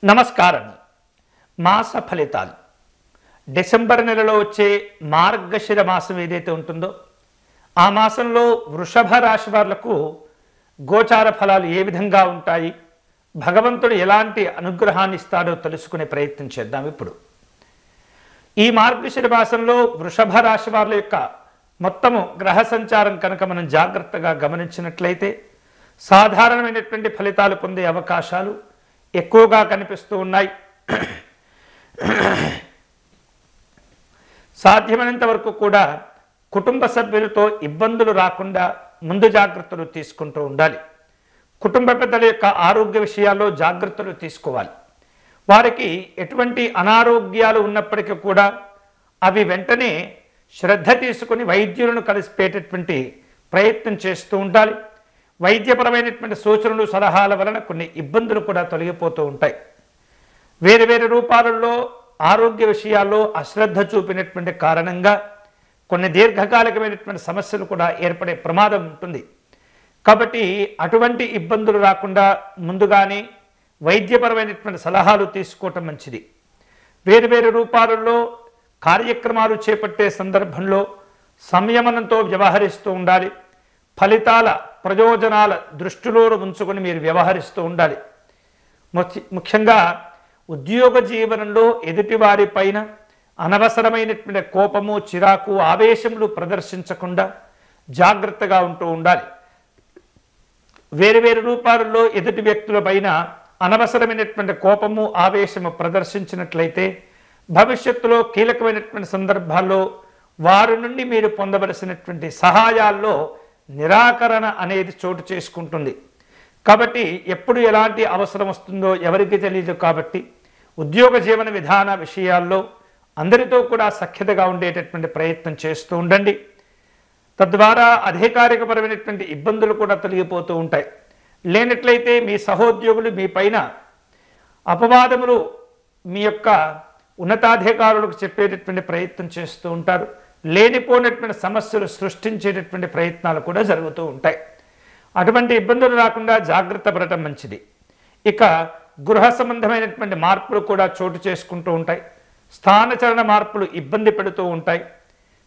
నమస్కారం. మాస ఫలితాలు డిసెంబర్ నెలలో వచ్చే మార్గశిర మాసం ఏదైతే ఉంటుందో ఆ మాసంలో వృషభ రాశి వాళ్లకు గోచార ఫలాలు ఏ విధంగా ఉంటాయి, భగవంతుడు ఎలాంటి అనుగ్రహాన్ని ఇస్తాడో తెలుసుకునే ప్రయత్నం చేద్దాం. ఇప్పుడు ఈ మార్గశిర మాసంలో వృషభ రాశి వారి యొక్క మొత్తము గ్రహ సంచారం కనుక మనం జాగ్రత్తగా గమనించినట్లయితే సాధారణమైనటువంటి ఫలితాలు పొందే అవకాశాలు ఎక్కువగా కనిపిస్తూ ఉన్నాయి. సాధ్యమైనంత వరకు కూడా కుటుంబ సభ్యులతో ఇబ్బందులు రాకుండా ముందు జాగ్రత్తలు తీసుకుంటూ ఉండాలి. కుటుంబ పెద్దల యొక్క ఆరోగ్య విషయాల్లో జాగ్రత్తలు తీసుకోవాలి. వారికి ఎటువంటి అనారోగ్యాలు ఉన్నప్పటికీ కూడా అవి వెంటనే శ్రద్ధ తీసుకుని వైద్యులను కలిసిపోయేటటువంటి ప్రయత్నం చేస్తూ ఉండాలి. వైద్యపరమైనటువంటి సూచనలు సలహాల వలన కొన్ని ఇబ్బందులు కూడా తొలగిపోతూ ఉంటాయి. వేరు వేరు రూపాలలో ఆరోగ్య విషయాల్లో అశ్రద్ధ చూపినటువంటి కారణంగా కొన్ని దీర్ఘకాలికమైనటువంటి సమస్యలు కూడా ఏర్పడే ప్రమాదం ఉంటుంది. కాబట్టి అటువంటి ఇబ్బందులు రాకుండా ముందుగానే వైద్యపరమైనటువంటి సలహాలు తీసుకోవటం మంచిది. వేరు వేరు రూపాలలో కార్యక్రమాలు చేపట్టే సందర్భంలో సంయమనంతో వ్యవహరిస్తూ ఉండాలి. ఫలితాల ప్రయోజనాల దృష్టిలో ఉంచుకొని మీరు వ్యవహరిస్తూ ఉండాలి. ముఖ్యంగా ఉద్యోగ జీవనంలో ఎదుటివారి పైన అనవసరమైనటువంటి కోపము, చిరాకు, ఆవేశములు ప్రదర్శించకుండా జాగ్రత్తగా ఉంటూ ఉండాలి. వేరు వేరు రూపాలలో ఎదుటి వ్యక్తుల పైన అనవసరమైనటువంటి కోపము, ఆవేశము ప్రదర్శించినట్లయితే భవిష్యత్తులో కీలకమైనటువంటి సందర్భాల్లో వారి నుండి మీరు పొందవలసినటువంటి సహాయాల్లో నిరాకరణ అనేది చోటు చేసుకుంటుంది. కాబట్టి ఎప్పుడు ఎలాంటి అవసరం వస్తుందో ఎవరికి తెలియదు. కాబట్టి ఉద్యోగ జీవన విధాన విషయాల్లో అందరితో కూడా సఖ్యతగా ఉండేటటువంటి ప్రయత్నం చేస్తూ ఉండండి. తద్వారా అధికారికపరమైనటువంటి ఇబ్బందులు కూడా తొలగిపోతూ ఉంటాయి. లేనట్లయితే మీ సహోద్యోగులు మీ పైన అపవాదములు మీ యొక్క ఉన్నతాధికారులకు చెప్పేటటువంటి ప్రయత్నం చేస్తూ ఉంటారు. లేనిపోయినటువంటి సమస్యలు సృష్టించేటటువంటి ప్రయత్నాలు కూడా జరుగుతూ ఉంటాయి. అటువంటి ఇబ్బందులు రాకుండా జాగ్రత్త పడటం మంచిది. ఇక గృహ సంబంధమైనటువంటి మార్పులు కూడా చోటు చేసుకుంటూ ఉంటాయి. స్థానచలన మార్పులు ఇబ్బంది పెడుతూ ఉంటాయి.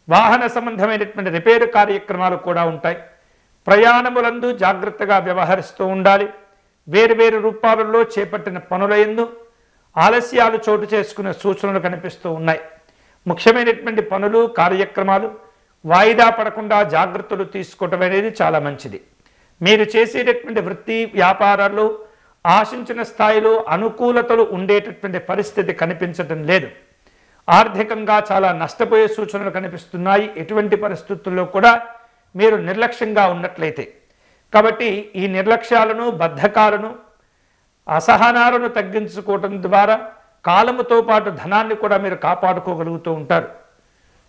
వాహన సంబంధమైనటువంటి రిపేరు కార్యక్రమాలు కూడా ఉంటాయి. ప్రయాణములందు జాగ్రత్తగా వ్యవహరిస్తూ ఉండాలి. వేరు వేరు రూపాలలో చేపట్టిన పనులందు ఆలస్యాలు చోటు చేసుకునే సూచనలు కనిపిస్తూ ఉన్నాయి. ముఖ్యమైనటువంటి పనులు, కార్యక్రమాలు వాయిదా పడకుండా జాగ్రత్తలు తీసుకోవటం అనేది చాలా మంచిది. మీరు చేసేటటువంటి వృత్తి వ్యాపారాల్లో ఆశించిన స్థాయిలో అనుకూలతలు ఉండేటటువంటి పరిస్థితి కనిపించటం లేదు. ఆర్థికంగా చాలా నష్టపోయే సూచనలు కనిపిస్తున్నాయి. ఎటువంటి పరిస్థితుల్లో కూడా మీరు నిర్లక్ష్యంగా ఉన్నట్లయితే. కాబట్టి ఈ నిర్లక్ష్యాలను, బద్ధకాలను, అసహనాలను తగ్గించుకోవటం ద్వారా కాలముతో పాటు ధనాన్ని కూడా మీరు కాపాడుకోగలుగుతూ ఉంటారు.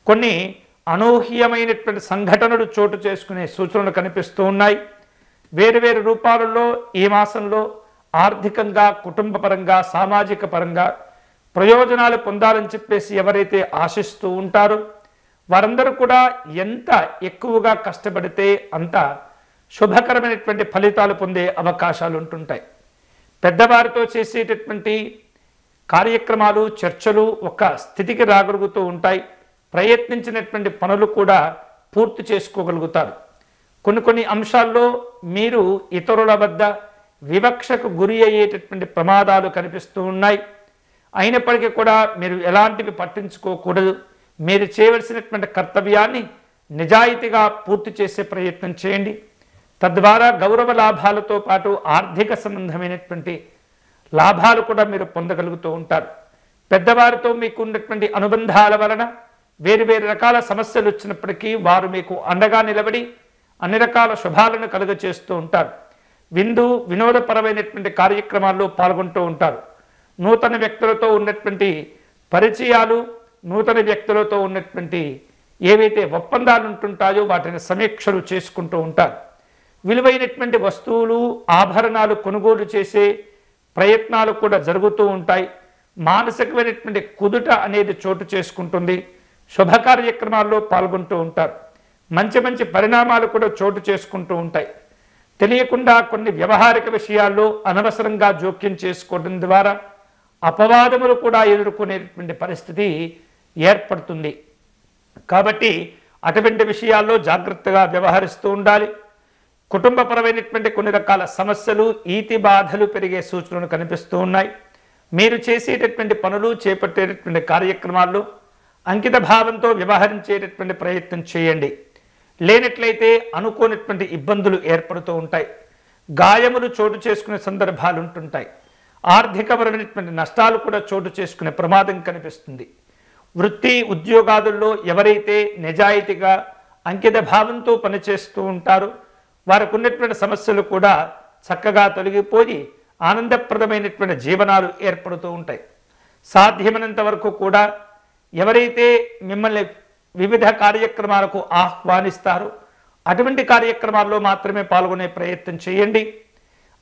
కొన్ని అనూహ్యమైనటువంటి సంఘటనలు చోటు చేసుకునే సూచనలు కనిపిస్తూ ఉన్నాయి. వేరు వేరు రూపాలలో ఈ మాసంలో ఆర్థికంగా, కుటుంబపరంగా, సామాజిక పరంగా ప్రయోజనాలు పొందాలని చెప్పేసి ఎవరైతే ఆశిస్తూ ఉంటారో వారందరూ కూడా ఎంత ఎక్కువగా కష్టపడితే అంత శుభకరమైనటువంటి ఫలితాలు పొందే అవకాశాలు ఉంటుంటాయి. పెద్దవారితో చేసేటటువంటి కార్యక్రమాలు, చర్చలు ఒక స్థితికి రాగలుగుతూ ఉంటాయి. ప్రయత్నించినటువంటి పనులు కూడా పూర్తి చేసుకోగలుగుతారు. కొన్ని అంశాల్లో మీరు ఇతరుల వద్ద వివక్షకు గురి అయ్యేటటువంటి ప్రమాదాలు కనిపిస్తూ ఉన్నాయి. అయినప్పటికీ కూడా మీరు ఎలాంటివి పట్టించుకోకూడదు. మీరు చేయవలసినటువంటి కర్తవ్యాన్ని నిజాయితీగా పూర్తి చేసే ప్రయత్నం చేయండి. తద్వారా గౌరవ లాభాలతో పాటు ఆర్థిక సంబంధమైనటువంటి లాభాలు కూడా మీరు పొందగలుగుతూ ఉంటారు. పెద్దవారితో మీకు ఉన్నటువంటి అనుబంధాల వలన వేరు వేరు రకాల సమస్యలు వచ్చినప్పటికీ వారు మీకు అండగా నిలబడి అన్ని రకాల శుభాలను కలుగచేస్తూ ఉంటారు. వినోదపరమైనటువంటి కార్యక్రమాల్లో పాల్గొంటూ ఉంటారు. నూతన వ్యక్తులతో ఉన్నటువంటి పరిచయాలు, నూతన వ్యక్తులతో ఉన్నటువంటి ఏవైతే ఒప్పందాలు ఉంటుంటాయో వాటిని సమీక్షలు చేసుకుంటూ ఉంటారు. విలువైనటువంటి వస్తువులు, ఆభరణాలు కొనుగోలు చేసే ప్రయత్నాలు కూడా జరుగుతూ ఉంటాయి. మానసికమైనటువంటి కుదుట అనేది చోటు చేసుకుంటుంది. శుభ కార్యక్రమాల్లో పాల్గొంటూ ఉంటారు. మంచి మంచి పరిణామాలు కూడా చోటు చేసుకుంటూ ఉంటాయి. తెలియకుండా కొన్ని వ్యవహారిక విషయాల్లో అనవసరంగా జోక్యం చేసుకోవడం ద్వారా అపవాదములు కూడా ఎదుర్కొనేటువంటి పరిస్థితి ఏర్పడుతుంది. కాబట్టి అటువంటి విషయాల్లో జాగ్రత్తగా వ్యవహరిస్తూ ఉండాలి. కుటుంబపరమైనటువంటి కొన్ని రకాల సమస్యలు, ఈతి బాధలు పెరిగే సూచనలు కనిపిస్తూ ఉన్నాయి. మీరు చేసేటటువంటి పనులు, చేపట్టేటటువంటి కార్యక్రమాల్లో అంకిత భావంతో వ్యవహరించేటటువంటి ప్రయత్నం చేయండి. లేనట్లయితే అనుకోనటువంటి ఇబ్బందులు ఏర్పడుతూ ఉంటాయి. గాయములు చోటు చేసుకునే సందర్భాలు ఉంటుంటాయి. ఆర్థికపరమైనటువంటి నష్టాలు కూడా చోటు చేసుకునే ప్రమాదం కనిపిస్తుంది. వృత్తి ఉద్యోగాదుల్లో ఎవరైతే నిజాయితీగా అంకిత భావంతో పనిచేస్తూ ఉంటారో వారికి ఉన్నటువంటి సమస్యలు కూడా చక్కగా తొలగిపోయి ఆనందప్రదమైనటువంటి జీవనాలు ఏర్పడుతూ ఉంటాయి. సాధ్యమైనంత వరకు కూడా ఎవరైతే మిమ్మల్ని వివిధ కార్యక్రమాలకు ఆహ్వానిస్తారో అటువంటి కార్యక్రమాల్లో మాత్రమే పాల్గొనే ప్రయత్నం చేయండి.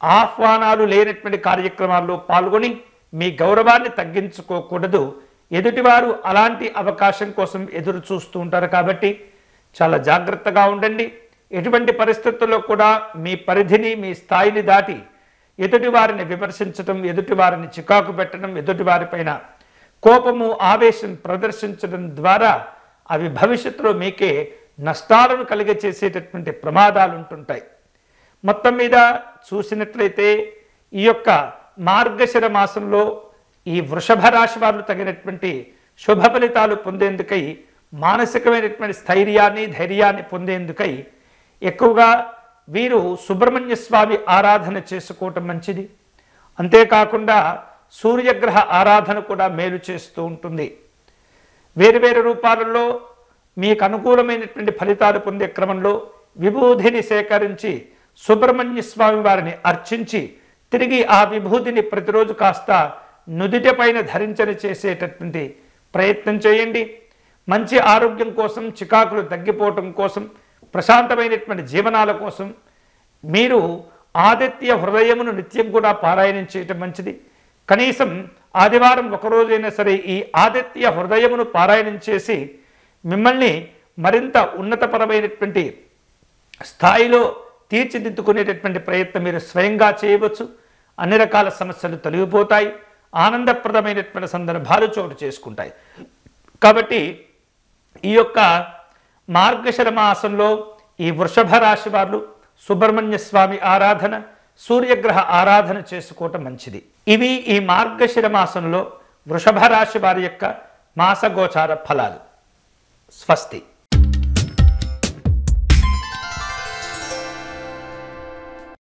ఆహ్వానాలు లేనటువంటి కార్యక్రమాల్లో పాల్గొని మీ గౌరవాన్ని తగ్గించుకోకూడదు. ఎదుటివారు అలాంటి అవకాశం కోసం ఎదురు చూస్తూ ఉంటారు. కాబట్టి చాలా జాగ్రత్తగా ఉండండి. ఎటువంటి పరిస్థితుల్లో కూడా మీ పరిధిని, మీ స్థాయిని దాటి ఎదుటివారిని విమర్శించడం, ఎదుటివారిని చికాకు పెట్టడం, ఎదుటివారిపైన కోపము, ఆవేశం ప్రదర్శించడం ద్వారా అవి భవిష్యత్తులో మీకే నష్టాలను కలిగచేసేటటువంటి ప్రమాదాలు ఉంటుంటాయి. మొత్తం మీద చూసినట్లయితే ఈ యొక్క మార్గశిర మాసంలో ఈ వృషభ రాశి వారు తగినటువంటి శుభ ఫలితాలు పొందేందుకై, మానసికమైనటువంటి స్థైర్యాన్ని, ధైర్యాన్ని పొందేందుకై ఎక్కువగా వీరు సుబ్రహ్మణ్య స్వామి ఆరాధన చేసుకోవటం మంచిది. అంతేకాకుండా సూర్యగ్రహ ఆరాధన కూడా మేలు చేస్తూ ఉంటుంది. వేరు రూపాలలో మీకు అనుకూలమైనటువంటి ఫలితాలు పొందే క్రమంలో విభూతిని సేకరించి సుబ్రహ్మణ్య స్వామి వారిని అర్చించి తిరిగి ఆ విభూతిని ప్రతిరోజు కాస్త నుదిటి పైన ధరించని చేసేటటువంటి ప్రయత్నం చేయండి. మంచి ఆరోగ్యం కోసం, చికాకులు తగ్గిపోవటం కోసం, ప్రశాంతమైనటువంటి జీవనాల కోసం మీరు ఆదిత్య హృదయమును నిత్యం కూడా పారాయణం చేయటం మంచిది. కనీసం ఆదివారం ఒకరోజైనా సరే ఈ ఆదిత్య హృదయమును పారాయణం చేసి మిమ్మల్ని మరింత ఉన్నతపరమైనటువంటి స్థాయిలో తీర్చిదిద్దుకునేటటువంటి ప్రయత్నం మీరు స్వయంగా చేయవచ్చు. అన్ని రకాల సమస్యలు తొలగిపోతాయి. ఆనందప్రదమైనటువంటి సందర్భాలు చోటు చేసుకుంటాయి. కాబట్టి ఈ యొక్క మార్గశిర మాసంలో ఈ వృషభ రాశి వారు సుబ్రహ్మణ్య స్వామి ఆరాధన, సూర్యగ్రహ ఆరాధన చేసుకోవటం మంచిది. ఇవి ఈ మార్గశిర మాసంలో వృషభ రాశి వారి యొక్క మాసగోచార ఫలాలు. స్వస్తి.